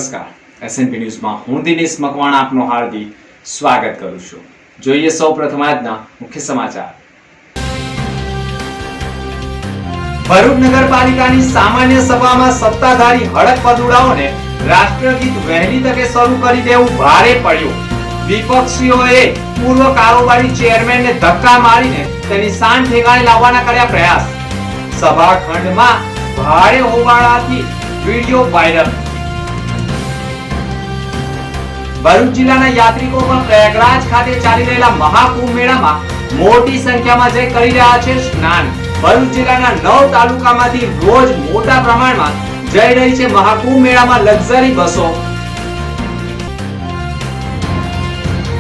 નમસ્કાર, એસએનપી ન્યૂઝમાં હું દિનેશ મકવાણા આપનું હાર્દિક સ્વાગત કરું છું। જોઈએ સૌપ્રથમ આજના મુખ્ય સમાચાર। ભરૂચ નગરપાલિકાની સામાન્ય સભામાં સત્તાધારી હડક પદુડાઓને રાષ્ટ્રગીત વહેલી તકે શરૂ કરી દેવું ભારે પડ્યું। વિપક્ષીઓએ પૂર્વ કારોબારી ચેરમેનને ધક્કા મારીને તેની શાન ઠેકાણે લાવવાના કર્યા પ્રયાસ। સભાખંડમાં ભારે હોબાળાથી વીડિયો વાયરલ। ભરૂચ જિલ્લાના યાત્રિકો પણ પ્રયાગરાજ ખાતે ચાલી રહેલા મહાકુંભ મેળામાં મોટી સંખ્યામાં જઈ કરી રહ્યા છે સ્નાન। ભરૂચ જિલ્લાના 9 તાલુકામાંથી રોજ મોટા પ્રમાણમાં જઈ રહી છે મહાકુંભ મેળામાં લક્ઝરી બસો।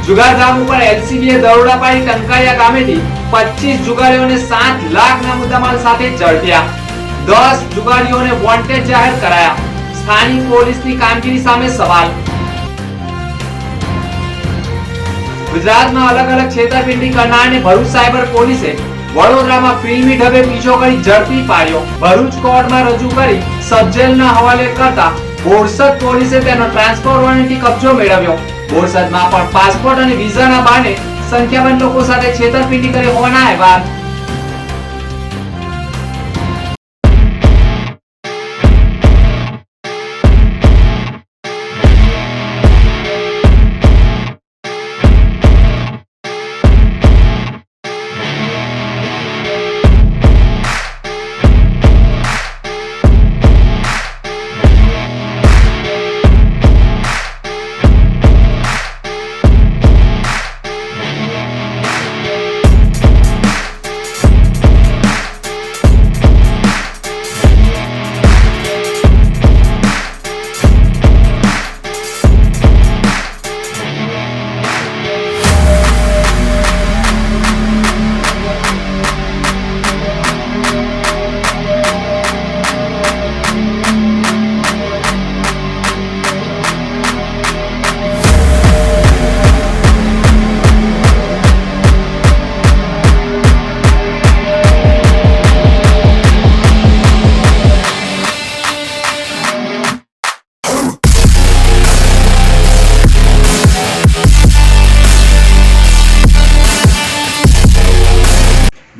જુગારધામ ઉપર એલસીબીએ દરોડા પાડી ટંકારિયા ગામેથી 25 જુગારીઓને 7 લાખના મુદ્દામાલ સાથે ઝડપ્યા। 10 જુગારીઓને વોન્ટેડ જાહેર કરાયા। સ્થાનિક પોલીસની કામગીરી સામે સવાલ। ગુજરાતમાં અલગ અલગ છેતરપિંડી કરનારને ભરૂચ સાયબર પોલીસે વડોદરામાં ફિલ્મી ઢબે પીછો કરી ઝડપી પાડ્યો। ભરૂચ કોર્ટમાં રજૂ કરી સબજેલના હવાલે કરતા બોરસદ પોલીસે તેનો ટ્રાન્સફર વોરંટથી કબજો મેળવ્યો। બોરસદમાં પણ પાસપોર્ટ અને વિઝાના બહાને સંખ્યાબંધ લોકો સાથે છેતરપિંડી કરી હોવાના અહેવાલ।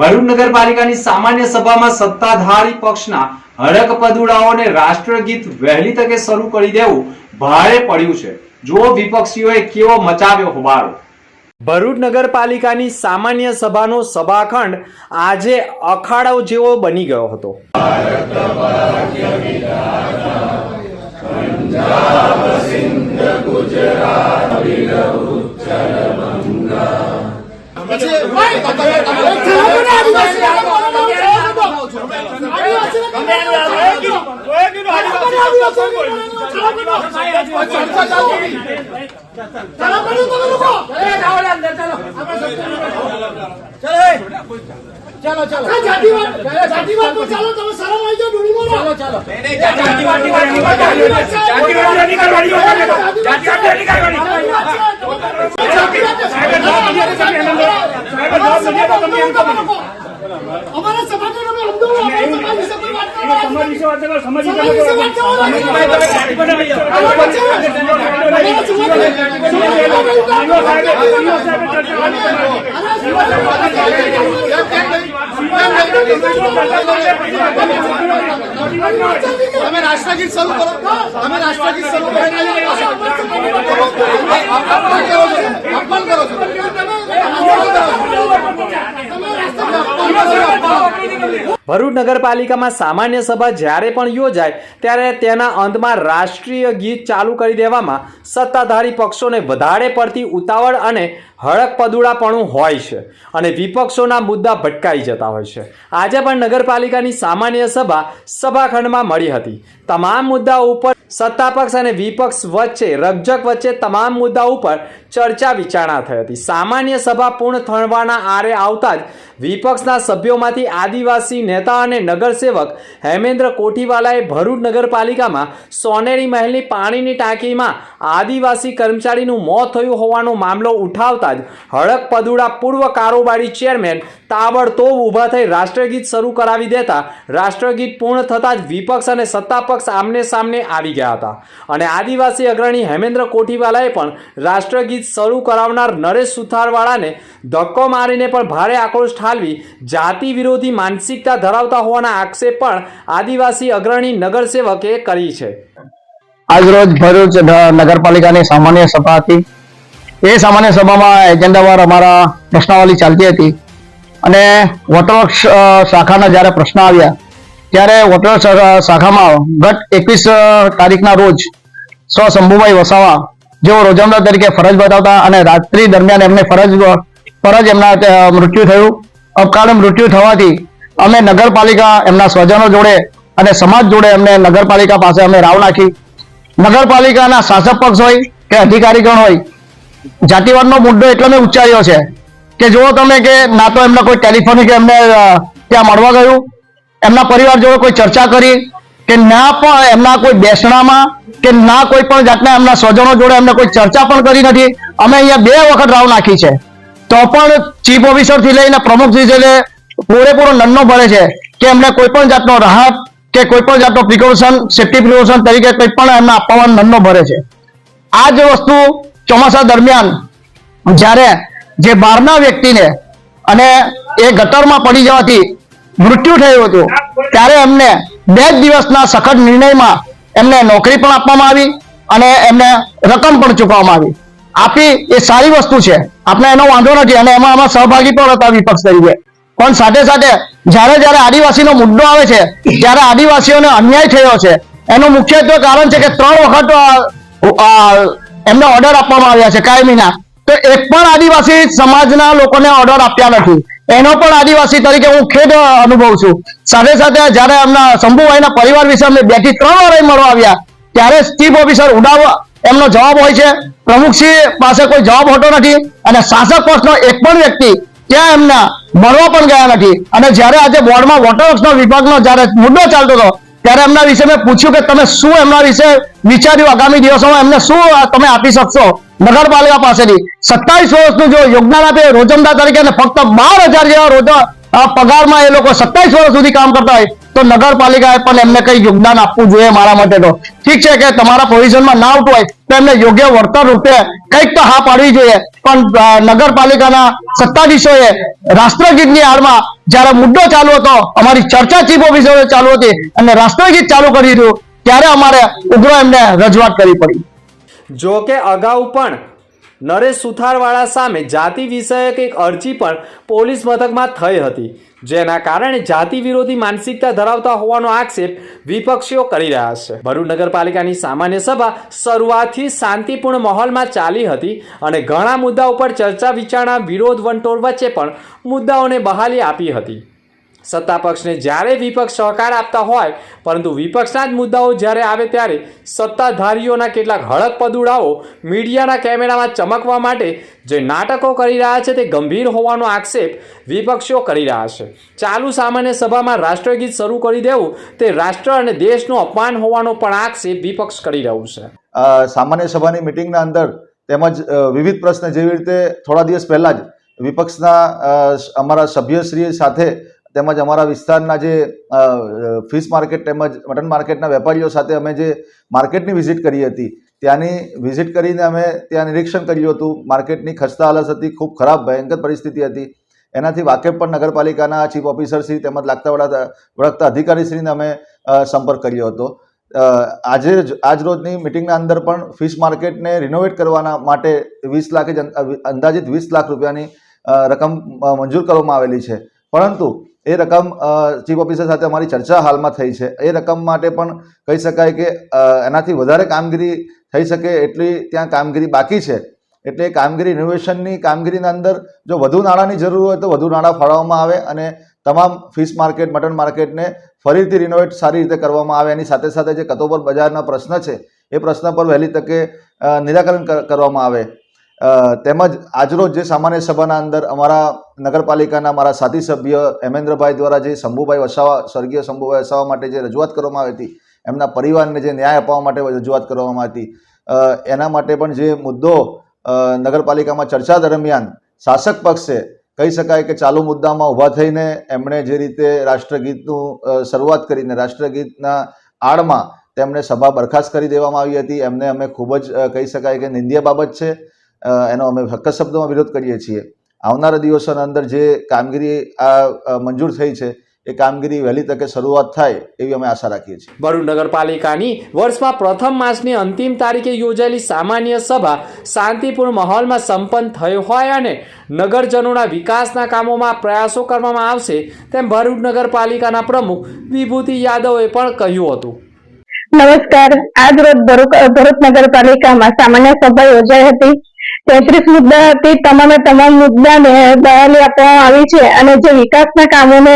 ભરૂચ નગરપાલિકાની સામાન્ય સભામાં સત્તાધારી પક્ષના હડક પદુડાઓને રાષ્ટ્રગીત વહેલી તકે શરૂ કરી દેવું ભારે પડ્યું છે। જુઓ વિપક્ષીઓએ કેવો મચાવ્યો હોબાળો। ભરૂચ નગરપાલિકાની સામાન્ય સભાનો સભાખંડ આજે અખાડો જેવો બની ગયો હતો। પંજાબ સિંધ ગુજરાત चलो चलो जातिवाद को चलो તમે શરમ આવી જાવ ડૂબી બોલો ચલો નહીં જાતિવાદ ની કરવાની અમારા સમાજનો અમે હમદો અમારા વિશે કોઈ વાત કરો તમારી વિશે વાત કરો સમાજી તમે રાષ્ટ્રગીત શરૂ કરો તમે રાષ્ટ્રગીત શરૂ કરો અપમાન કરો છો ભરૂચ નગરપાલિકામાં સામાન્ય સભા જ્યારે પણ યોજાય ત્યારે તેના અંતમાં રાષ્ટ્રીય ગીત ચાલુ કરી દેવામાં સત્તાધારી પક્ષોને વધારે પડતી ઉતાવળ અને હડક પદુડાપણું હોય છે અને વિપક્ષોના મુદ્દા ભટકાઈ જતા હોય છે। આજે પણ નગરપાલિકાની સામાન્ય સભા સભાખંડમાં મળી હતી। તમામ મુદ્દાઓ ઉપર સત્તાપક્ષ અને વિપક્ષ વચ્ચે રકઝક વચ્ચે તમામ મુદ્દાઓ ઉપર ચર્ચા વિચારણા થઈ હતી। સામાન્ય સભા પૂર્ણ થવાના આરે આવતા જ વિપક્ષના સભ્યોમાંથી આદિવાસી નેતા અને નગરસેવક હેમેન્દ્ર કોઠીવાલાએ ભરૂચ નગરપાલિકામાં સોનેરી મહેલની પાણીની ટાંકીમાં આદિવાસી કર્મચારીનું મોત થયું હોવાનો મામલો ઉઠાવતા થતાં જ હળક પદુડા પૂર્વ કારોબારી ચેરમેન તાબડતોબ ઊભા થઈ રાષ્ટ્રગીત શરૂ કરાવી દેતા રાષ્ટ્રગીત પૂર્ણ થતાં જ વિપક્ષ અને સત્તાપક્ષ આમને સામને આવી ગયા હતા અને આદિવાસી અગ્રણી હેમેન્દ્ર કોઠીવાલાએ પણ રાષ્ટ્રગીત શરૂ કરાવનાર નરેશ સુથારવાળાને ધક્કો મારીને પણ ભારે આક્રોશ ઠાલવી જાતિ વિરોધી માનસિકતા ધરાવતા હોવાના આક્ષેપ પણ આદિવાસી અગ્રણી નગરસેવકે કરી છે। આજરોજ ભરૂચ નગરપાલિકાની સામાન્ય સભા હતી। એ સામાન્ય સભામાં એજન્ડાવાર અમારા પ્રશ્નાવલી ચાલતી હતી અને વોટરવર્ક્સ શાખાના જ્યારે પ્રશ્ન આવ્યા ત્યારે વોટરવર્ક્સ શાખામાં ગત 21 તારીખના રોજ શંભુભાઈ વસાવા જેઓ રોજમદાર તરીકે ફરજ બજાવતા અને રાત્રિ દરમિયાન એમને ફરજ એમના મૃત્યુ થયું। અકાળે મૃત્યુ થવાથી અમે નગરપાલિકા એમના સ્વજનો જોડે અને સમાજ જોડે અમને નગરપાલિકા પાસે અમે રાવ નાખી। નગરપાલિકાના શાસક પક્ષ હોય કે અધિકારીગણ હોય, જાતિવાદનો મુદ્દો એટલે મેં ઉચ્ચાર્યો છે કે જો તમે કે ના તો એમને કોઈ ટેલિફોનિક એમને ત્યાં મળવા ગયું, એમના પરિવાર જોડે કોઈ ચર્ચા કરી કે ના પણ એમના કોઈ બેસણામાં કે ના કોઈ પણ જાતના એમના સ્વજનો જોડે એમને કોઈ ચર્ચા પણ કરી નથી। અમે અહીંયા 2 વખત રાવ નાખી છે તો પણ ચીફ ઓફિસર થી લઈને પ્રમુખ થી લઈને પૂરેપૂરો નન્નો ભરે છે કે એમને કોઈ પણ જાતનો રાહત કે કોઈ પણ જાતનો પ્રિકોશન સેફ્ટી પ્રિકોશન તરીકે કોઈ પણ એમને આપવાનો નન્નો ભરે છે। આ જ વસ્તુ ચોમાસા દરમિયાન જ્યારે જે બહારના વ્યક્તિને અને એ ગટરમાં પડી જવાથી મૃત્યુ થયું હતું ત્યારે એમને 2 દિવસના સખત નિર્ણયમાં એમને નોકરી પણ આપવામાં આવી અને એમને રકમ પણ ચૂકવવામાં આવી। એ સારી વસ્તુ છે, આપણે એનો વાંધો નથી અને એમાં અમે સહભાગી પણ હતા વિપક્ષ તરીકે। પણ સાથે સાથે જ્યારે આદિવાસીનો મુદ્દો આવે છે ત્યારે આદિવાસીઓને અન્યાય થયો છે એનું મુખ્યત્વે કારણ છે કે 3 વખત એમને ઓર્ડર આપવામાં આવ્યા છે કાયમીના, તો એક પણ આદિવાસી સમાજના લોકોને ઓર્ડર આપ્યા નથી। એનો પણ આદિવાસી તરીકે હું ખેદ અનુભવું છું। સાથે સાથે જ્યારે એમના શંભુભાઈના પરિવાર વિશે અમે 2 થી 3 વાર મળવા આવ્યા ત્યારે ચીફ ઓફિસર ઉડાવવા એમનો જવાબ હોય છે, પ્રમુખશ્રી પાસે કોઈ જવાબ હોતો નથી અને શાસક પક્ષનો એક પણ વ્યક્તિ ત્યાં એમના મળવા પણ ગયા નથી। અને જ્યારે આજે બોર્ડમાં વોટરવર્ક્સનો વિભાગનો જ્યારે મુદ્દો ચાલતો હતો ત્યારે એમના વિશે મેં પૂછ્યું કે તમે શું એમના વિશે વિચાર્યું, આગામી દિવસોમાં એમને શું તમે આપી શકશો નગરપાલિકા પાસેથી। 27 વર્ષનું જો યોગદાન આપે રોજમદાર તરીકે અને ફક્ત 12,000 જેવા પગારમાં એ લોકો 27 વર્ષ સુધી કામ કરતા હોય તો નગરપાલિકાએ પણ એમને કઈ યોગદાન આપવું જોઈએ મારા માટે। તો ઠીક છે કે તમારા પ્રોવિઝનમાં ના આવતું હોય તો એમને યોગ્ય વળતર રૂપે કંઈક તો હા પાડવી જોઈએ, પણ નગરપાલિકાના સત્તાધીશોએ રાષ્ટ્રગીતની આડમાં જ્યારે મુદ્દો ચાલુ હતો, અમારી ચર્ચા ચીફ ઓફિસરે ચાલુ હતી અને રાષ્ટ્રગીત ચાલુ કરી દીધું ત્યારે અમારે ઉગ્ર એમને રજૂઆત કરવી પડી। જો કે અગાઉ પણ નરેશ સુથારવાળા સામે જાતિ વિષયક એક અરજી પણ પોલીસ મથકમાં થઈ હતી, જેના કારણે જાતિ વિરોધી માનસિકતા ધરાવતા હોવાનો આક્ષેપ વિપક્ષીઓ કરી રહ્યા છે। ભરૂચ નગરપાલિકાની સામાન્ય સભા શરૂઆતથી શાંતિપૂર્ણ માહોલમાં ચાલી હતી અને ઘણા મુદ્દાઓ પર ચર્ચા વિચારણા વિરોધ વંટોળ વચ્ચે પણ મુદ્દાઓને બહાલી આપી હતી। સત્તાપક્ષને જ્યારે વિપક્ષ સહકાર આપતા હોય પરંતુ વિપક્ષના જ મુદ્દાઓ જ્યારે આવે ત્યારે સત્તાધારીઓના કેટલાક હળક પદુડાઓ મીડિયાના કેમેરામાં ચમકવા માટે જે નાટકો કરી રહ્યા છે તે ગંભીર હોવાનો આક્ષેપ વિપક્ષીઓ કરી રહ્યા છે। ચાલુ સામાન્ય સભામાં રાષ્ટ્રગીત શરૂ કરી દેવું તે રાષ્ટ્ર અને દેશનું અપમાન હોવાનો પણ આક્ષેપ વિપક્ષ કરી રહ્યું છે। સામાન્ય સભાની મિટિંગના અંદર તેમજ વિવિધ પ્રશ્ન જેવી રીતે થોડા દિવસ પહેલા જ વિપક્ષના અમારા સભ્યશ્રી સાથે તેમજ અમારા વિસ્તારના જે ફિશ માર્કેટ તેમજ મટન માર્કેટના વેપારીઓ સાથે અમે જે માર્કેટની વિઝિટ કરી હતી, ત્યાંની વિઝિટ કરીને અમે ત્યાં નિરીક્ષણ કર્યું હતું। માર્કેટની ખસ્તા હાલત હતી, ખૂબ ખરાબ ભયંકર પરિસ્થિતિ હતી। એનાથી વાકેફ પણ નગરપાલિકાના ચીફ ઓફિસરશ્રી તેમજ વળગતા અધિકારીશ્રીને અમે સંપર્ક કર્યો હતો। આજ રોજની મિટિંગના અંદર પણ ફિશ માર્કેટને રિનોવેટ કરવાના માટે 20 લાખ અંદાજિત 20 લાખ રૂપિયાની રકમ મંજૂર કરવામાં આવેલી છે, પરંતુ એ રકમ ચીફ ઓફિસર સાથે અમારી ચર્ચા હાલમાં થઈ છે। એ રકમ માટે પણ કહી શકાય કે એનાથી વધારે કામગીરી થઈ શકે એટલી ત્યાં કામગીરી બાકી છે। એટલે કામગીરી રિનોવેશનની કામગીરીના અંદર જો વધુ નાણાંની જરૂર હોય તો વધુ નાણાં ફાળવવામાં આવે અને તમામ ફિશ માર્કેટ મટન માર્કેટને ફરીથી રિનોવેટ સારી રીતે કરવામાં આવે। એની સાથે સાથે જે કતોબર બજારના પ્રશ્ન છે એ પ્રશ્ન પર વહેલી તકે નિરાકરણ કરવામાં આવે। તેમજ આજરોજ જે સામાન્ય સભાના અંદર અમારા નગરપાલિકાના મારા સાથી સભ્ય હેમેન્દ્રભાઈ દ્વારા જે શંભુભાઈ વસાવા સ્વર્ગીય શંભુભાઈ વસાવા માટે જે રજૂઆત કરવામાં આવી હતી, એમના પરિવારને જે ન્યાય અપાવવા માટે રજૂઆત કરવામાં હતી, એના માટે પણ જે મુદ્દો નગરપાલિકામાં ચર્ચા દરમિયાન શાસક પક્ષે કહી શકાય કે ચાલુ મુદ્દામાં ઊભા થઈને એમણે જે રીતે રાષ્ટ્રગીતનું શરૂઆત કરીને રાષ્ટ્રગીતના આડમાં તેમને સભા બરખાસ્ત કરી દેવામાં આવી હતી. એમને અમે ખૂબ જ કહી શકાય કે નિંદ્ય બાબત છે, એનો અમે હક્ક શબ્દોમાં વિરોધ કરીએ છીએ. આવનારા દિવસોના અંદર જે કામગીરી આ મંજૂર થઈ છે એ કામગીરી વહેલી તકે શરૂઆત થાય એવી અમે આશા રાખીએ છીએ. ભરૂચ નગરપાલિકાની વર્ષમાં પ્રથમ માસની અંતિમ તારીખે યોજાયેલી સામાન્ય સભા શાંતિપૂર્ણ માહોલમાં સંપન્ન થઈ હોય અને નગરજનોના વિકાસના કામોમાં પ્રયાસો કરવામાં આવશે તેમ ભરૂચ નગરપાલિકાના પ્રમુખ વિભૂતિ યાદવે પણ કહ્યું હતું. નમસ્કાર. આજ રોજ ભરૂચ નગરપાલિકામાં સામાન્ય સભા યોજાઈ હતી. 33 મુદ્દા હતી. તમામ મુદ્દાને બહાલી આપવામાં આવી છે અને જે વિકાસના કામોને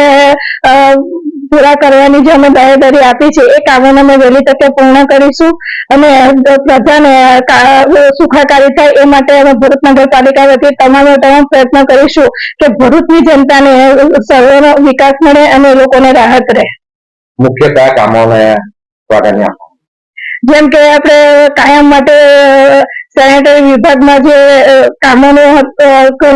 પૂરા કરવાની જે અમે બાહેધરી આપી છે એ કામોને અમે વહેલી તકે પૂર્ણ કરીશું અને પ્રજાને સુખાકારી થાય એ માટે અમે ભરૂચ નગરપાલિકા વતી તમામ પ્રયત્ન કરીશું કે ભરૂચની જનતાને સર્વેનો વિકાસ મળે અને લોકોને રાહત રહે. મુખ્ય કયા કામોને પ્રાધાન્ય આપો? જેમ કે આપણે કાયમ માટે સેનેટરી વિભાગમાં જે કામોનો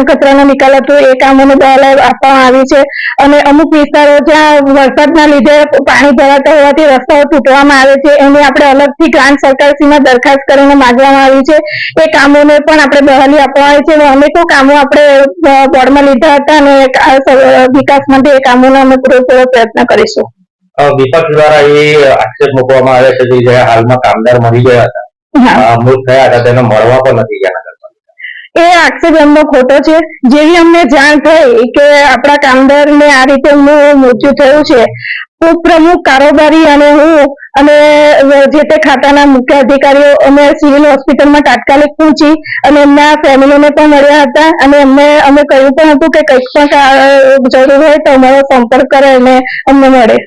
કચરાનો નિકાલ હતો એ કામોને બહાલી આપવામાં આવી છે અને અમુક વિસ્તારો જ્યાં વરસાદના લીધે પાણી ભરાતા હોવાથી રસ્તાઓ તૂટવામાં આવે છે એની આપણે અલગથી ગ્રાન્ટ સરકારશ્રીમાં દરખાસ્ત કરીને માંગવામાં આવી છે. એ કામોને પણ આપણે બહાલી આપવામાં આવી છે. અનેકો કામો આપણે બોર્ડમાં લીધા હતા અને વિકાસ માટે એ કામોનો અમે પૂરેપૂરો પ્રયત્ન કરીશું. વિપક્ષ દ્વારા એ આક્ષેપ મૂકવામાં આવે છે કે જે હાલમાં કામદાર મરી ગયા હતા, મૃત થયા હતા, તેને મળવા પણ નથી ગયા નગરપાલિકા. એ આક્ષેપ એમનો ખોટો છે. જેવી અમને જાણ થઈ કે આપણા કામદારને આ રીતે મૃત્યુ થયું છે, ઉપપ્રમુખ કારોબારી અને હું અને જે તે ખાતાના મુખ્ય અધિકારીઓ અમે સિવિલ હોસ્પિટલમાં તાત્કાલિક પહોંચી અને એમના ફેમિલીને પણ મળ્યા હતા અને અમે કહ્યું પણ હતું કે કંઈક પણ જરૂર હોય તો અમારો સંપર્ક કરે અને અમને મળે.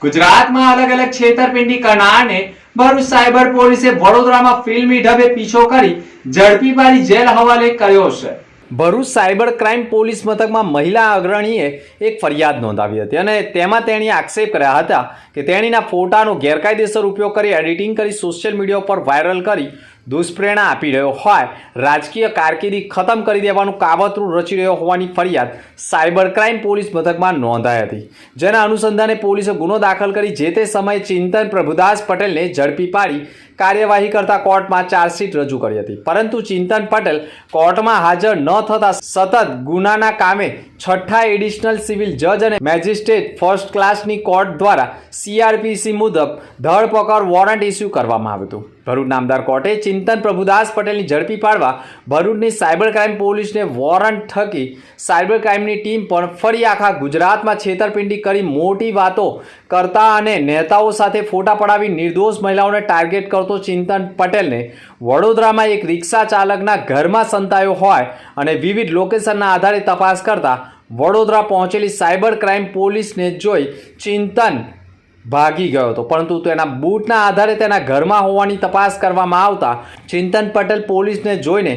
ગુજરાતમાં અલગ અલગ છેતરપિંડી કરનારને ભરૂચ સાયબર પોલીસે વડોદરામાં ફિલ્મી ઢબે પીછો કરી ઝડપી પાડી જેલ હવાલે કર્યો છે. ભરૂચ સાયબર ક્રાઇમ પોલીસ મથકમાં મહિલા અગ્રણીએ એક ફરિયાદ નોંધાવી હતી અને તેમાં તેણીએ આક્ષેપ કર્યા હતા કે તેણીના ફોટાનો ગેરકાયદેસર ઉપયોગ કરી એડિટિંગ કરી સોશિયલ મીડિયા પર વાયરલ કરી દુષ્પ્રેરણા આપી રહ્યો હોય, રાજકીય કારકિર્દી ખતમ કરી દેવાનું કાવતરું રચી રહ્યો હોવાની ફરિયાદ સાયબર ક્રાઇમ પોલીસ મથકમાં નોંધાઈ હતી. જેના અનુસંધાને પોલીસે ગુનો દાખલ કરી જે તે સમયે ચિંતન પ્રભુદાસ પટેલને ઝડપી પાડી કાર્યવાહી કરતા કોર્ટમાં ચાર્જશીટ રજૂ કરી હતી. પરંતુ ચિંતન પટેલ કોર્ટમાં હાજર ન થતા સતત ગુનાના કામે 6ઠ્ઠા એડિશનલ સિવિલ જજ અને મેજિસ્ટ્રેટ ફર્સ્ટ ક્લાસની કોર્ટ દ્વારા CRPC મુજબ ધરપકડ વોરંટ ઇસ્યુ કરવામાં આવ્યું હતું. ભરૂચ નામદાર કોર્ટે ચિંતન પ્રભુદાસ પટેલની ઝડપી પાડવા ભરૂચની સાયબર ક્રાઇમ પોલીસને વોરંટ થકી સાયબર ક્રાઇમની ટીમ પણ ફરી આખા ગુજરાતમાં છેતરપિંડી કરી મોટી વાતો કરતા અને નેતાઓ સાથે ફોટા પડાવી નિર્દોષ મહિલાઓને ટાર્ગેટ કરતો ચિંતન પટેલને વડોદરામાં એક રિક્ષા ચાલકના ઘરમાં સંતાયો હોય અને વિવિધ લોકેશનના આધારે તપાસ કરતા વડોદરા પહોંચેલી સાયબર ક્રાઇમ પોલીસને જોઈ ચિંતન ભાગી ગયો હતો. પરંતુ તેના બૂટના આધારે તેના ઘરમાં હોવાની તપાસ કરવામાં આવતા ચિંતન પટેલ પોલીસને જોઈને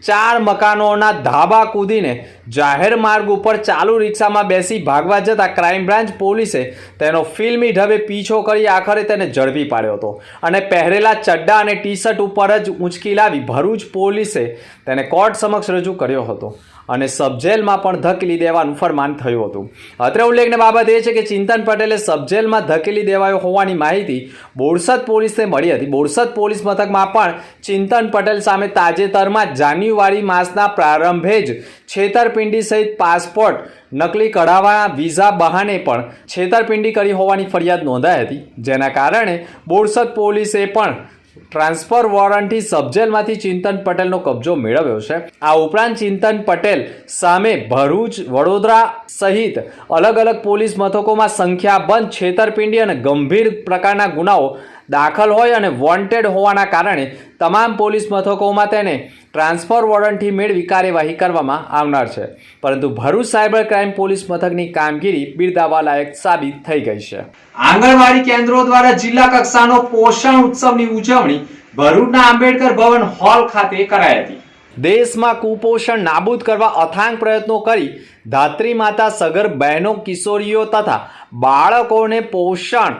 4 મકાનોના ધાબા કૂદીને જાહેર માર્ગ ઉપર ચાલુ રિક્ષામાં બેસી ભાગવા જતા ક્રાઇમ બ્રાન્ચ પોલીસે તેનો ફિલ્મી ઢબે પીછો કરી આખરે તેને ઝડપી પાડ્યો હતો અને પહેરેલા ચડ્ડા અને ટી-શર્ટ ઉપર જ ઊંચકી લાવી ભરૂચ પોલીસે તેને કોર્ટ સમક્ષ રજૂ કર્યો હતો અને સબજેલમાં પણ ધકેલી દેવાનું ફરમાન થયું હતું. અત્રે ઉલ્લેખનીય બાબત એ છે કે ચિંતન પટેલે સબજેલમાં ધકેલી દેવાયો હોવાની માહિતી બોરસદ પોલીસને મળી હતી. બોરસદ પોલીસ મથકમાં પણ ચિંતન પટેલ સામે તાજેતરમાં જાન્યુઆરી માસના પ્રારંભે જ છેતરપિંડી સહિત પાસપોર્ટ નકલી કઢાવવાના વિઝા બહાને પણ છેતરપિંડી કરી હોવાની ફરિયાદ નોંધાઈ હતી. જેના કારણે બોરસદ પોલીસે પણ ટ્રાન્સફર વોરંટથી સબજેલમાંથી ચિંતન પટેલનો કબજો મેળવ્યો છે. આ ઉપરાંત ચિંતન પટેલ સામે ભરૂચ, વડોદરા સહિત અલગ અલગ પોલીસ મથકોમાં સંખ્યાબંધ છેતરપિંડી અને ગંભીર પ્રકારના ગુનાઓ દાખલ હોય અને વોન્ટેડ હોવાના કારણે તમામ પોલીસ મથકોમાં તેને ટ્રાન્સફર વોરંટથી મેળવી કાર્યવાહી કરવામાં આવનાર છે. પરંતુ ભરૂચ સાયબર ક્રાઇમ પોલીસ મથકની કામગીરી બિરદાવવા લાયક સાબિત થઈ ગઈ છે. આંગણવાડી કેન્દ્રો દ્વારા જિલ્લા કક્ષાનો પોષણ ઉત્સવની ઉજવણી ભરૂચના આંબેડકર ભવન હોલ ખાતે કરાઈ હતી. દેશમાં કુપોષણ નાબૂદ કરવા અથાગ પ્રયત્નો કરી ધાત્રી માતા સગર્ભ બહેનો, કિશોરીઓ તથા બાળકોને પોષણ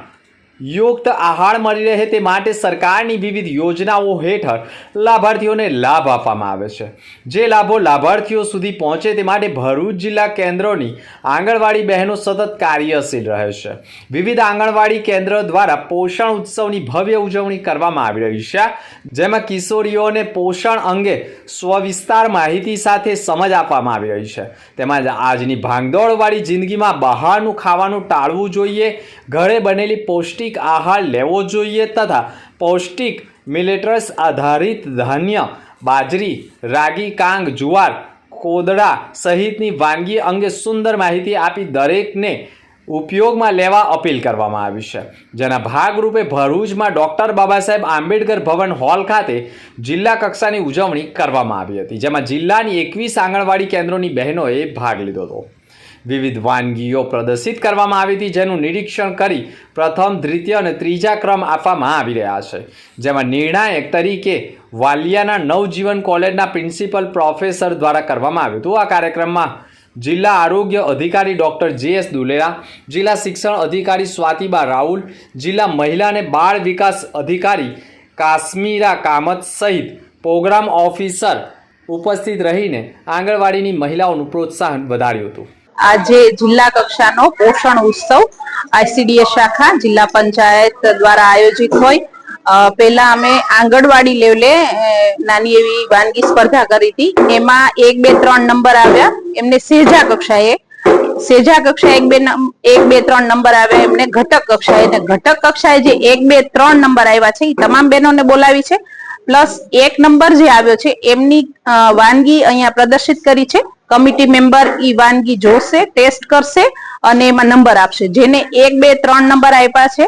યુક્ત આહાર મળી રહે તે માટે સરકારની વિવિધ યોજનાઓ હેઠળ લાભાર્થીઓને લાભ આપવામાં આવે છે. જે લાભો લાભાર્થીઓ સુધી પહોંચે તે માટે ભરૂચ જિલ્લા કેન્દ્રોની આંગણવાડી બહેનો સતત કાર્યશીલ રહે છે. વિવિધ આંગણવાડી કેન્દ્રો દ્વારા પોષણ ઉત્સવની ભવ્ય ઉજવણી કરવામાં આવી રહી છે, જેમાં કિશોરીઓને પોષણ અંગે સ્વવિસ્તાર માહિતી સાથે સમજ આપવામાં આવી રહી છે. તેમજ આજની ભાગદોડવાળી જિંદગીમાં બહારનું ખાવાનું ટાળવું જોઈએ, ઘરે બનેલી પૌષ્ટિક આહાર લેવો જોઈએ તથા પૌષ્ટિક મિલેટસ આધારિત ધાન્ય, બાજરી, રાગી, કાંગ, જુવાર, કોદડા સહિતની વાનગી અંગે સુંદર માહિતી આપી દરેકને ઉપયોગમાં લેવા અપીલ કરવામાં આવી છે. જેના ભાગરૂપે ભરૂચમાં ડૉક્ટર બાબા સાહેબ આંબેડકર ભવન હોલ ખાતે જિલ્લા કક્ષાની ઉજવણી કરવામાં આવી હતી, જેમાં જિલ્લાની 21 આંગણવાડી કેન્દ્રોની બહેનોએ ભાગ લીધો હતો. વિવિધ વાનગીઓ પ્રદર્શિત કરવામાં આવી હતી, જેનું નિરીક્ષણ કરી પ્રથમ, દ્વિતીય અને ત્રીજા ક્રમ આપવામાં આવી રહ્યા છે. જેમાં નિર્ણાયક તરીકે વાલિયાના નવજીવન કોલેજના પ્રિન્સિપલ પ્રોફેસર દ્વારા કરવામાં આવ્યું હતું. આ કાર્યક્રમમાં જિલ્લા આરોગ્ય અધિકારી ડૉક્ટર જે.એસ. દુલેરા, જિલ્લા શિક્ષણ અધિકારી સ્વાતિબા રાહુલ, જિલ્લા મહિલા અને બાળ વિકાસ અધિકારી કાશ્મીરા કામત સહિત પ્રોગ્રામ ઓફિસર ઉપસ્થિત રહીને આંગણવાડીની મહિલાઓનું પ્રોત્સાહન વધાર્યું હતું. આજે જિલ્લા કક્ષાનો પોષણ ઉત્સવ ICDS શાખા જિલ્લા પંચાયત દ્વારા આયોજિત હોય પહેલા અમે આંગણવાડી લેવલે નાની એવી વાનગી સ્પર્ધા કરી હતી. એમાં 1, 2, 3 નંબર આવ્યા એમને સેજા કક્ષાએ 1, 2, 3 નંબર આવ્યા એમને ઘટક કક્ષાએ, અને ઘટક કક્ષાએ જે 1, 2, 3 નંબર આવ્યા છે એ તમામ બહેનોને બોલાવી છે. પ્લસ 1 નંબર જે આવ્યો છે એમની વાનગી અહીંયા પ્રદર્શિત કરી છે. કમિટી મેમ્બર ઈ વાનગી જોશે, ટેસ્ટ કરશે અને એમાં નંબર આપશે. જેને 1, 2, 3 નંબર આપ્યા છે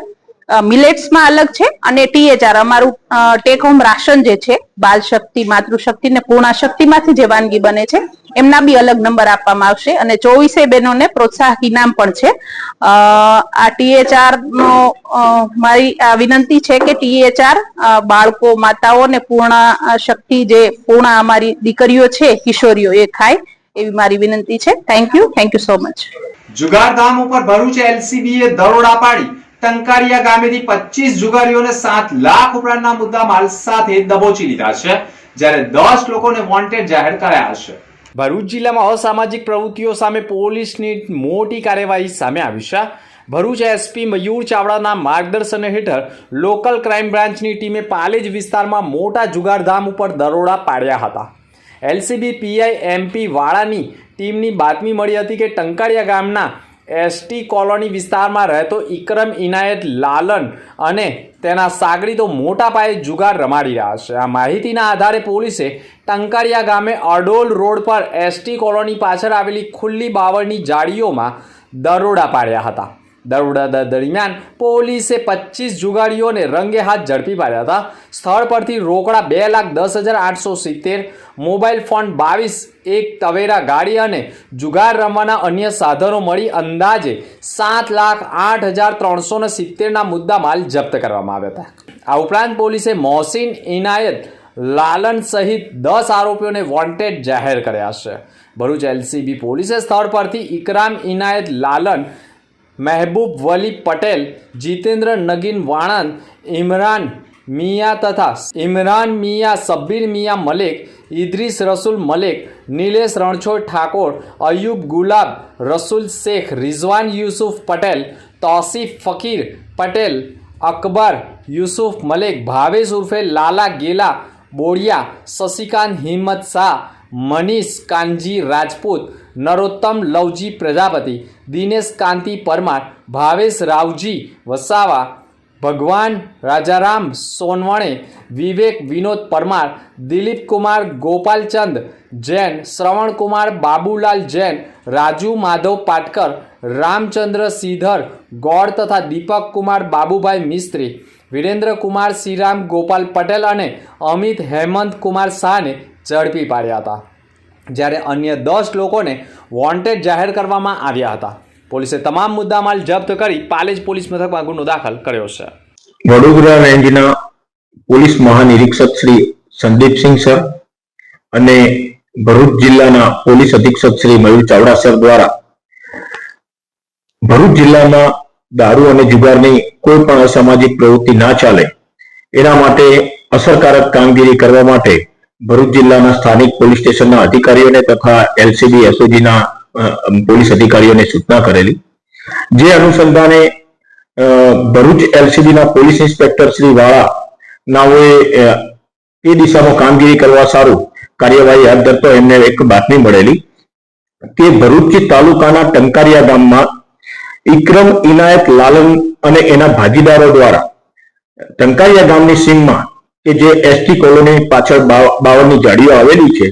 મિલેટ્સમાં અલગ છે, અને THR અમારું ટેક હોમ રાશન જે છે બાલ શક્તિ, માતૃશક્તિ ને પૂર્ણા શક્તિમાંથી જે વાનગી બને છે એમના બી અલગ નંબર આપવામાં આવશે. અને 24 બહેનોને પ્રોત્સાહક ઇનામ પણ છે. આ THR નો મારી વિનંતી છે કે THR બાળકો, માતાઓ ને પૂર્ણા શક્તિ જે પૂર્ણા અમારી દીકરીઓ છે, કિશોરીઓ એ ખાય એવી મારી વિનંતી છે. Thank you so much. જુગારધામ ઉપર ભરૂચ LCBએ દરોડા પાડી ટંકારિયા ગામેથી 25 જુગારીઓને 7 લાખ ઉપરાંતના મુદ્દા માલ સાથે દબોચી લીધા છે, જ્યારે 10 લોકોને વોન્ટેડ જાહેર કરાયા છે. ભરૂચ જિલ્લામાં અસામાજિક પ્રવૃત્તિઓ સામે પોલીસની મોટી કાર્યવાહી સામે આવી છે. ભરૂચ SP મયુર ચાવડાના માર્ગદર્શન હેઠળ લોકલ ક્રાઇમ બ્રાન્ચની ટીમે પાલેજ વિસ્તારમાં મોટા જુગારધામ ઉપર દરોડા પાડ્યા હતા. LCB PI MP વાળાની ટીમની બાતમી મળી હતી કે ટંકારિયા ગામના ST કોલોની વિસ્તારમાં રહેતો ઇકરમ ઇનાયત લાલન અને તેના સાગરીતો મોટા પાયે જુગાર રમાડી રહ્યા છે. આ માહિતીના આધારે પોલીસે ટંકારિયા ગામે અડોલ રોડ પર ST કોલોની પાછળ આવેલી ખુલ્લી બાવળની જાળીઓમાં દરોડા પાડ્યા હતા. દરોડા દરમિયાન પોલીસે 25 જુગારીઓને રંગે હાથ ઝડપી પાડ્યા હતા. સ્થળ પરથી રોકડા 2,10,870, મોબાઈલ ફોન 22, એક તવેરા ગાડી અને જુગાર રમવાના અન્ય સાધનો મળી અંદાજે 7,08,370ના મુદ્દામાલ જપ્ત કરવામાં આવ્યા હતા. આ ઉપરાંત પોલીસે મોહસિન ઇનાયત લાલન સહિત 10 આરોપીઓને વોન્ટેડ જાહેર કર્યા છે. ભરૂચ LCB પોલીસે સ્થળ પરથી ઇકરામ ઇનાયત લાલન, મહેબૂબ વલી પટેલ, જીતેન્દ્ર નગીન વાણંદ, ઇમરાન મિયા તથા ઇમરાન મિયા, સબ્બીર મિયા મલેક, ઇદ્રીસ રસુલ મલેક, નિલેશ રણછોડ ઠાકોર, અયુબ ગુલાબ, રસુલ શેખ, રિઝવાન યુસુફ પટેલ, તોસીફ ફકીર પટેલ, અકબર યુસુફ મલેક, ભાવેશ ઉર્ફે લાલા ગેલા બોડિયા, શશિકાંત હિંમત શાહ, મનીષ કાનજી રાજપૂત, નરોત્તમ લવજી પ્રજાપતિ, દિનેશ કાંતિ પરમાર, ભાવેશ રાવજી વસાવા, ભગવાન રાજારામ સોનવણે, વિવેક વિનોદ પરમાર, દિલીપ કુમાર ગોપાલચંદ જૈન, શ્રવણ કુમાર બાબુલાલ જૈન, રાજુ માધવ પાટકર, રામચંદ્ર શ્રીધર ગોળ તથા દીપક કુમાર બાબુભાઈ મિસ્ત્રી, વિરેન્દ્ર કુમાર શ્રીરામ ગોપાલ પટેલ અને અમિત હેમંત કુમાર શાહને ઝડપી પાડ્યા હતા, જ્યારે અન્ય 10 લોકોને વોન્ટેડ જાહેર કરવામાં આવ્યા હતા. પોલીસે તમામ મુદ્દામાલ જપ્ત કરી પાલેજ પોલીસ મથકમાં ગુનો દાખલ કર્યો છે. વડોદરા રેન્જના પોલીસ મહાનિરીક્ષક શ્રી સંદીપસિંહ સર અને ભરૂચ જિલ્લાના પોલીસ અધિક્ષક શ્રી મયુર ચાવડા સર દ્વારા ભરૂચ જિલ્લામાં દારૂ અને જુગારની કોઈ પણ અસામાજિક પ્રવૃત્તિ ના ચાલે એના માટે અસરકારક કામગીરી કરવા માટે ભરૂચ જિલ્લાના સ્થાનિક પોલીસ સ્ટેશનના અધિકારીઓને તથા એલસીબી એસઓજીના પોલીસ અધિકારીઓને સૂચના કરેલી, જે અનુસંધાને ભરૂચ એલસીબીના પોલીસ ઇન્સ્પેક્ટર શ્રી વાળા નાઓએ એ દિશામાં કામગીરી કરવા સારું કાર્યવાહી હાથ ધરતો એમને એક બાતમી મળેલી કે ભરૂચ તાલુકાના ટંકારિયા ગામમાં ઇક્રમ ઇનાયત લાલન અને એના ભાગીદારો દ્વારા ટંકારિયા ગામની સીમમાં કે જે એસટી કોલોની પાછળ બાવળની જાળીઓ આવેલી છે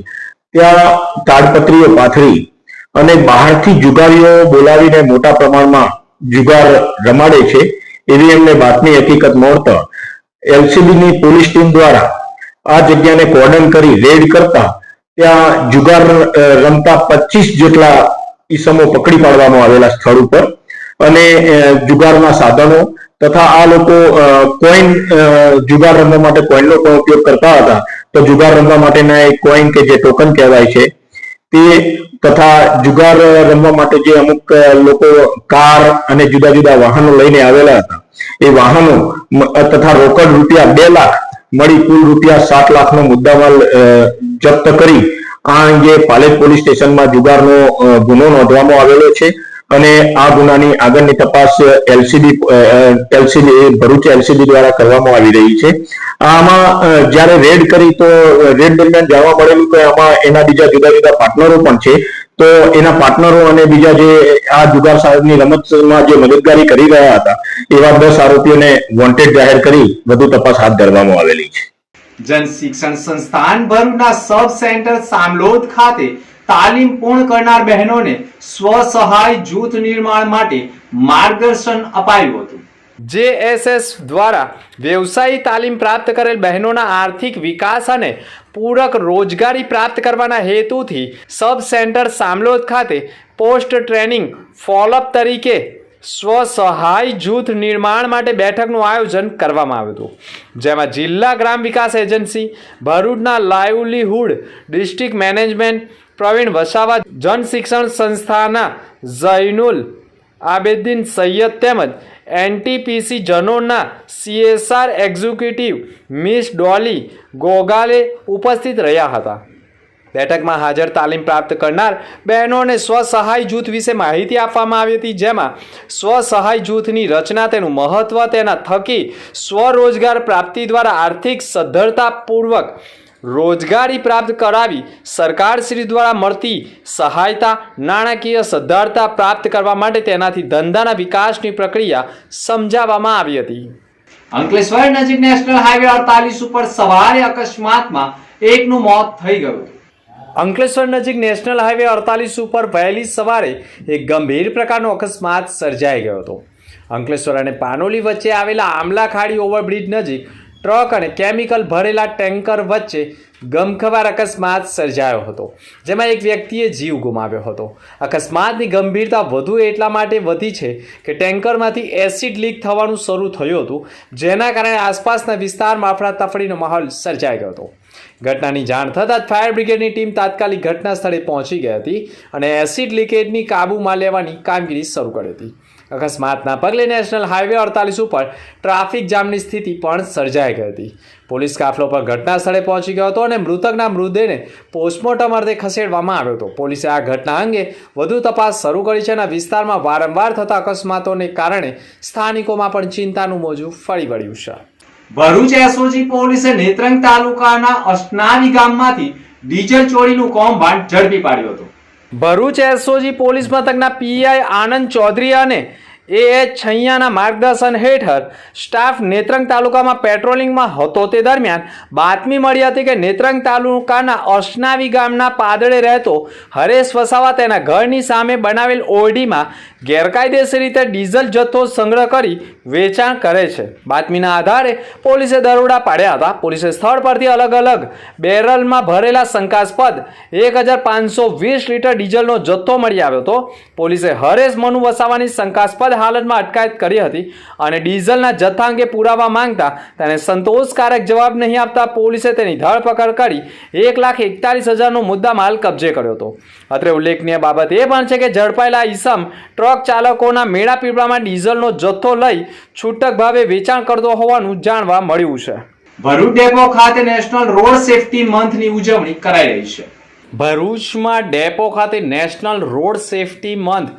ત્યાં તાડપત્રીઓ પાથરી અને બહારથી જુગારીઓ બોલાવીને મોટા પ્રમાણમાં જુગાર રમાડે છે એવી એમને બાતમી હકીકત મળતા એલસીબીની પોલીસ ટીમ દ્વારા આ જગ્યાને કોર્ડન કરી રેડ કરતા ત્યાં જુગાર રમતા 25 જેટલા ઈસમો પકડી પાડવામાં આવેલા સ્થળ ઉપર અને જુગારના સાધનો તથા આ લોકો કોઈન જુગાર રમવા માટે કોઈનનો પણ ઉપયોગ કરતા હતા, તો જુગાર રમવા માટેના એક કોઈન કે જે ટોકન કહેવાય છે તે તથા જુગાર રમવા માટે જે અમુક લોકો કાર અને જુદા જુદા વાહનો લઈને આવેલા હતા એ વાહનો તથા રોકડ રૂપિયા 2 લાખ મળી કુલ રૂપિયા 7 લાખનો મુદ્દામાલ જપ્ત કરી આ અંગે પાલેજ પોલીસ સ્ટેશનમાં જુગારનો ગુનો નોંધવામાં આવેલો છે અને આ ગુનાની આગળની તપાસ એલસીબી ભરૂચ એલસીબી દ્વારા કરવામાં આવી રહી છે. આમાં જ્યારે રેડ કરી તો રેડ દરમિયાન જાણવા મળેલું કે આમાં એના બીજા જુદા જુદા પાર્ટનરો પણ છે, તો એના પાર્ટનરો અને બીજા જે આ જુગાર સાહેબની રમતમાં જે મદદગારી કરી રહ્યા હતા એવા 10 આરોપીઓને વોન્ટેડ જાહેર કરી વધુ તપાસ હાથ ધરવામાં આવેલી છે. જન શિક્ષણ સંસ્થાન ભરૂચના સબ સેન્ટર સામલોદ ખાતે તાલીમ પૂર્ણ કરનાર બહેનોને સ્વસહાય જૂથ નિર્માણ માટે માર્ગદર્શન અપાયું હતું. જેએસએસ દ્વારા વ્યવસાયી તાલીમ પ્રાપ્ત કરેલ બહેનોના આર્થિક વિકાસ અને પૂરક રોજગારી પ્રાપ્ત કરવાના હેતુથી સબ સેન્ટર સામલોદ ખાતે પોસ્ટ ટ્રેનિંગ ફોલોઅપ તરીકે સ્વસહાય જૂથ નિર્માણ માટે બેઠકનું આયોજન કરવામાં આવ્યું હતું, જેમાં જિલ્લા ગ્રામ વિકાસ એજન્સી ભરૂચના livelihood district management Pravin Vasava, જન શિક્ષણ સંસ્થાના ઝૈનુલ આબેદીન સૈયદ તેમજ એનટીપીસી જનોના CSR executive miss Dolly Gogale ઉપસ્થિત રહ્યા હતા. બેઠકમાં હાજર તાલીમ પ્રાપ્ત કરનાર બહેનોને સ્વસહાય જૂથ વિશે માહિતી આપવામાં આવી હતી, જેમાં સ્વસહાય જૂથની રચના, તેનું મહત્વ, તેના થકી સ્વરોજગાર પ્રાપ્તિ દ્વારા આર્થિક સદ્ધરતાપૂર્વક રોજગારી પ્રાપ્ત કરાવી સરકારશ્રી દ્વારા મળતી સહાયતા, નાણાકીય સદ્ધરતા પ્રાપ્ત કરવા માટે તેનાથી ધંધાના વિકાસની પ્રક્રિયા સમજાવવામાં આવી હતી. અંકલેશ્વર નજીક નેશનલ હાઈવે 48 ઉપર સવારે અકસ્માતમાં એકનું મોત થઈ ગયું. અંકલેશ્વર નજીક નેશનલ હાઈવે 48 ઉપર વહેલી સવારે એક ગંભીર પ્રકારનો અકસ્માત સર્જાઈ ગયો હતો. અંકલેશ્વર અને પાનોલી વચ્ચે આવેલા આમલા ખાડી ઓવરબ્રિજ નજીક ટ્રક અને કેમિકલ ભરેલા ટેન્કર વચ્ચે ગમખ્વાર અકસ્માત સર્જાયો હતો, જેમાં એક વ્યક્તિએ જીવ ગુમાવ્યો હતો. અકસ્માતની ગંભીરતા વધુ એટલા માટે વધી છે કે ટેન્કરમાંથી એસિડ લીક થવાનું શરૂ થયું હતું, જેના કારણે આસપાસના વિસ્તારમાં અફરાતફરીનો માહોલ સર્જાઈ ગયો હતો. ઘટનાની જાણ થતાં જ ફાયર બ્રિગેડની ટીમ તાત્કાલિક ઘટના સ્થળે પહોંચી ગઈ હતી અને એસિડ લીકેજની કાબૂમાં લેવાની કામગીરી શરૂ કરી હતી. અકસ્માતના પગલે નેશનલ હાઈવે 48 ઉપર ટ્રાફિક જામની સ્થિતિ પણ સર્જાઈ ગઈ હતી. પોલીસ કાફલો પર ઘટના સ્થળે પહોંચી ગયો હતો અને મૃતકના મૃતદેહને પોસ્ટમોર્ટમ અર્થે ખસેડવામાં આવ્યો હતો. પોલીસે આ ઘટના અંગે વધુ તપાસ શરૂ કરી છે અને વિસ્તારમાં વારંવાર થતા અકસ્માતોને કારણે સ્થાનિકોમાં પણ ચિંતાનું મોજું ફરી વળ્યું છે. ભરૂચ એસઓજી પોલીસે નેત્રંગ તાલુકાના અસનાવી ગામમાંથી ડીઝલ ચોરીનું કૌભાંડ ઝડપી પાડ્યું હતું. ભરૂચ એસઓજી પોલીસ મથકના પીઆઈ આનંદ ચૌધરી અને AH છૈયાના માર્ગદર્શન હેઠળ સ્ટાફ નેત્રંગ તાલુકામાં પેટ્રોલિંગમાં હતો તે દરમિયાન બાતમી મળી હતી કે નેત્રંગ તાલુકાના અસનાવી ગામના પાદળે રહેતો હરેશ વસાવા તેના ઘરની સામે બનાવેલ ઓરડીમાં ગેરકાયદેસર રીતે ડીઝલ જથ્થો સંગ્રહ કરી વેચાણ કરે છે. બાતમીના આધારે પોલીસે દરોડા પાડ્યા હતા. પોલીસે સ્થળ પરથી અલગ અલગ બેરલમાં ભરેલા શંકાસ્પદ 1520 લીટર ડીઝલનો જથ્થો મળી આવ્યો હતો. પોલીસે હરેશ મનુ વસાવાની શંકાસ્પદ હાલતમાં અટકાયત કરી હતી અને ડીઝલના જથ્થા અંગે પુરાવા માંગતા તેને સંતોષકારક જવાબ નહીં આપતા પોલીસે તેની ધરપકડ કરી 1,41,000નો મુદ્દામાલ કબજે કર્યો હતો. અત્રે ઉલ્લેખનીય બાબત એ પણ છે કે ઝડપાયેલા ઈસમ ટ્રક ચાલકોના મેળાપીપળામાં ડીઝલનો જથ્થો લઈ છૂટક ભાવે વેચાણ કરતો હોવાનું જાણવા મળ્યું છે. ભરૂચ ડેપો ખાતે નેશનલ રોડ સેફટી મંથની ઉજવણી કરાઈ રહી છે. ભરૂચમાં ડેપો ખાતે નેશનલ રોડ સેફટી મંથ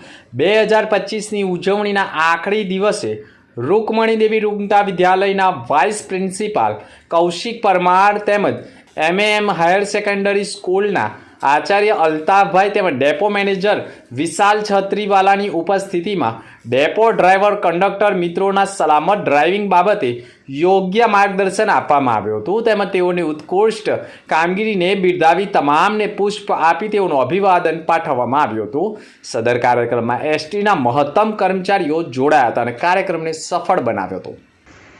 2025ની ઉજવણીના આખરી દિવસે રૂકમણી દેવી રૂંગટા વિદ્યાલયના વાઇસ પ્રિન્સિપાલ કૌશિક પરમાર તેમજ MAM હાયર સેકન્ડરી સ્કૂલના આચાર્ય અલ્તાફભાઈ તેમજ ડેપો મેનેજર વિશાલ છત્રીવાલાની ઉપસ્થિતિમાં ડેપો ડ્રાઈવર કંડક્ટર મિત્રોના સલામત ડ્રાઇવિંગ બાબતે યોગ્ય માર્ગદર્શન આપવામાં આવ્યું હતું તેમજ તેઓની ઉત્કૃષ્ટ કામગીરીને બિરદાવી તમામને પુષ્પ આપી તેઓનું અભિવાદન પાઠવવામાં આવ્યું હતું. સદર કાર્યક્રમમાં STના મહત્તમ કર્મચારીઓ જોડાયા હતા અને કાર્યક્રમને સફળ બનાવ્યો હતો.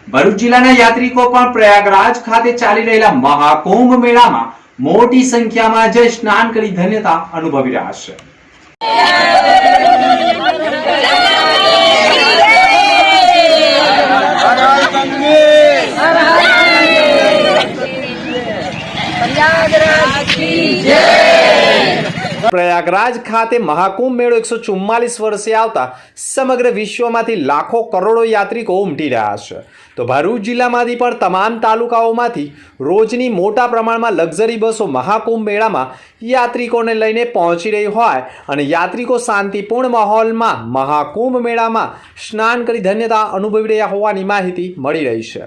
ભરૂચ જિલ્લાના યાત્રિકો પણ પ્રયાગરાજ ખાતે ચાલી રહેલા મહાકુંભ મેળામાં મોટી સંખ્યામાં જઈ સ્નાન કરી ધન્યતા અનુભવી રહ્યા છે. પ્રયાગરાજ ખાતે મહાકુંભ મેળો 144 વર્ષે આવતા સમગ્ર વિશ્વમાંથી લાખો કરોડો યાત્રિકો ઉમટી રહ્યા છે. તો ભરૂચ જિલ્લામાંથી પણ તમામ તાલુકાઓમાંથી રોજની મોટા પ્રમાણમાં લક્ઝરી બસો મહાકુંભ મેળામાં યાત્રિકોને લઈને પહોંચી રહી હોય અને યાત્રિકો શાંતિપૂર્ણ માહોલમાં મહાકુંભ મેળામાં સ્નાન કરી ધન્યતા અનુભવી રહ્યા હોવાની માહિતી મળી રહી છે.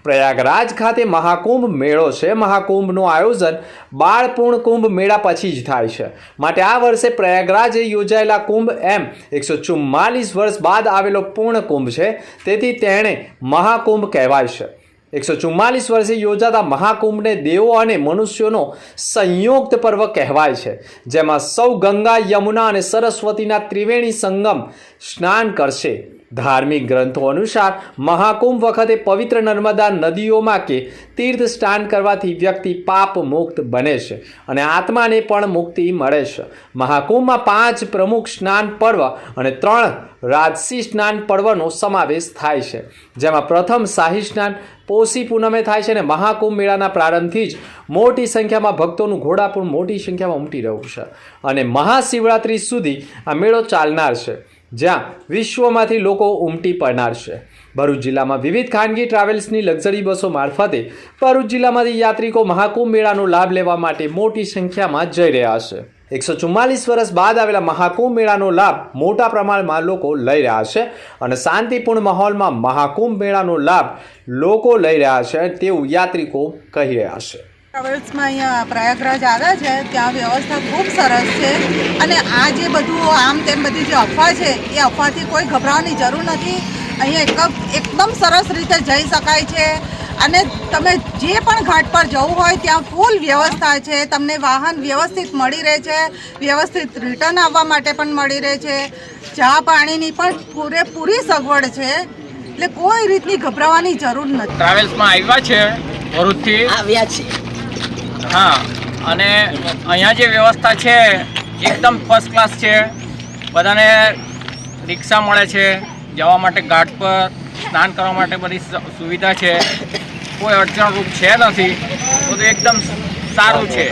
પ્રયાગરાજ ખાતે મહાકુંભ મેળો છે. મહાકુંભનું આયોજન બાળપૂર્ણ કુંભ મેળા પછી જ થાય છે. માટે આ વર્ષે પ્રયાગરાજે યોજાયેલા કુંભ 144 વર્ષ બાદ આવેલો પૂર્ણ કુંભ છે, તેથી તેણે મહાકુંભ કહેવાય છે. 144 વર્ષે યોજાતા મહાકુંભને દેવો અને મનુષ્યોનો સંયુક્ત પર્વ કહેવાય છે, જેમાં સૌ ગંગા, યમુના અને સરસ્વતીના ત્રિવેણી સંગમ સ્નાન કરશે. ધાર્મિક ગ્રંથો અનુસાર મહાકુંભ વખતે પવિત્ર નર્મદા નદીઓમાં કે તીર્થ સ્નાન કરવાથી વ્યક્તિ પાપ મુક્ત બને છે અને આત્માને પણ મુક્તિ મળે છે. મહાકુંભમાં 5 પ્રમુખ સ્નાન પર્વ અને 3 રાજસી સ્નાન પર્વનો સમાવેશ થાય છે, જેમાં પ્રથમ શાહી સ્નાન પોષી પૂનમે થાય છે અને મહાકુંભ મેળાના પ્રારંભથી જ મોટી સંખ્યામાં ભક્તોનું ઘોડાપુર મોટી સંખ્યામાં ઉમટી રહ્યું છે અને મહાશિવરાત્રિ સુધી આ મેળો ચાલનાર છે, જ્યાં વિશ્વમાંથી લોકો ઉમટી પડનાર છે. ભરૂચ જિલ્લામાં વિવિધ ખાનગી ટ્રાવેલ્સની લક્ઝરી બસો મારફતે ભરૂચ જિલ્લામાંથી યાત્રિકો મહાકુંભ મેળાનો લાભ લેવા માટે મોટી સંખ્યામાં જઈ રહ્યા છે. 144 વર્ષ બાદ આવેલા મહાકુંભ મેળાનો લાભ મોટા પ્રમાણમાં લોકો લઈ રહ્યા છે અને શાંતિપૂર્ણ માહોલમાં મહાકુંભ મેળાનો લાભ લોકો લઈ રહ્યા છે તેવું યાત્રિકો કહી રહ્યા છે. ટ્રાવેલ્સમાં અહીંયા પ્રયાગરાજ આવ્યા છે, ત્યાં વ્યવસ્થા ખૂબ સરસ છે અને આ જે બધું આમ તેમ બધી જે અફવા છે એ અફવાથી કોઈ ગભરાવાની જરૂર નથી. અહીંયા એકદમ સરસ રીતે જઈ શકાય છે અને તમે જે પણ ઘાટ પર જવું હોય ત્યાં ફૂલ વ્યવસ્થા છે. તમને વાહન વ્યવસ્થિત મળી રહે છે, વ્યવસ્થિત રિટર્ન આવવા માટે પણ મળી રહે છે, ચા પાણીની પણ પૂરેપૂરી સગવડ છે, એટલે કોઈ રીતની ગભરાવાની જરૂર નથી. ટ્રાવેલ્સમાં આવ્યા છે, ભરૂચથી આવ્યા છે. હા, અને અહીંયા જે વ્યવસ્થા છે એકદમ ફર્સ્ટ ક્લાસ છે. બધાને રિક્ષા મળે છે, જવા માટે ઘાટ પર સ્નાન કરવા માટે બધી સુવિધા છે, કોઈ અડચણરૂપ છે નથી, બધું એકદમ સારું છે.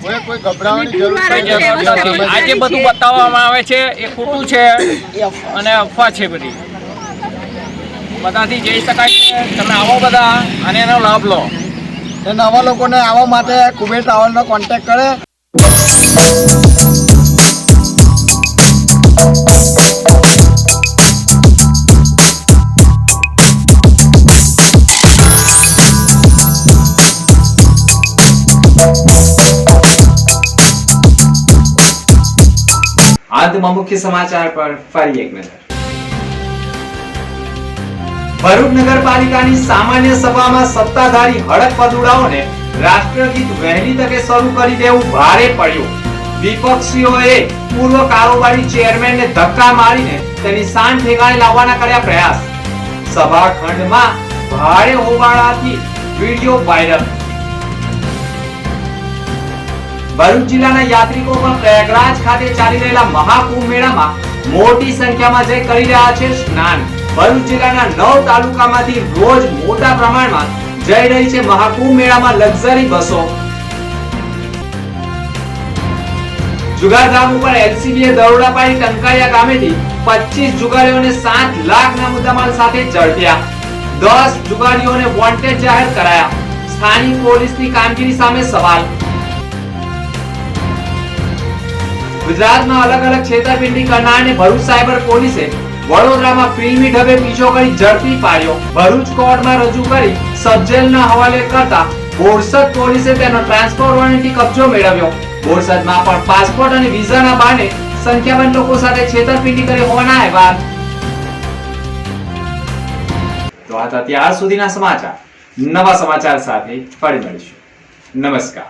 કોઈ ગભરાવાની જરૂર નથી. આ જે બધું બતાવવામાં આવે છે એ ખોટું છે અને અફવા છે બધી. બધાથી જઈ શકાય છે, તમે આવો બધા અને એનો લાભ લો. નવા લોકોને આવવા માટે કુબેર ટ્રાવેલનો કોન્ટેક્ટ કરે. અંતમાં મુખ્ય સમાચાર પર ફરી એક નજર. ભરૂચ નગરપાલિકાની સામાન્ય સભામાં સત્તાધારી હડક પદુડાઓને રાષ્ટ્રગીત વહેલી તકે શરૂ કરી દેવું ભારે પડ્યું. વિપક્ષીઓએ પૂર્વ કારોબારી ચેરમેનને ધક્કા મારીને તેની શાન ઠેકાણે લાવવાના કર્યા પ્રયાસ. સભાખંડમાં ભારે હોબાળાથી વિડીયો વાયરલ. ભરૂચ જિલ્લાના યાત્રિકો પણ પ્રયાગરાજ ખાતે ચાલી રહેલા મહાકુંભ મેળામાં મોટી સંખ્યામાં જઈ કરી રહ્યા છે સ્નાન. ભરૂચ જિલ્લાના 9 તાલુકામાંથી રોજ મોટા પ્રમાણમાં જઈ રહી છે મહાકુંભ મેળામાં લક્ઝરી બસો. જુગારધામ ઉપર એલસીબીએ દરોડા પાડી ટંકારિયા ગામેથી 25 જુગારીઓને 7 લાખના મુદ્દામાલ સાથે ઝડપ્યા. 10 જુગારીઓને વોન્ટેડ જાહેર કરાયા. સ્થાનિક પોલીસની કામગીરી સામે સવાલ. ગુજરાતમાં અલગ અલગ છેતરપિંડી કરનારને ભરૂચ સાયબર પોલીસે વડોદરામાં ફિલ્મી ઢબે પીછો કરી ઝડપી પાડ્યો. ભરૂચ કોર્ટમાં રજૂ કરી સબજેલના હવાલે કરતા બોરસદ પોલીસે તેનો ટ્રાન્સફર વોરંટથી કબજો મેળવ્યો. બોરસદમાં પણ પાસપોર્ટ અને વિઝાના બહાને સંખ્યાબંધ લોકો સાથે છેતરપિંડી કરી હોવાના અહેવાલ. તો આ હતા ત્યાર સુધીના સમાચાર. નવા સમાચાર સાથે ફરી મળીશું. નમસ્કાર.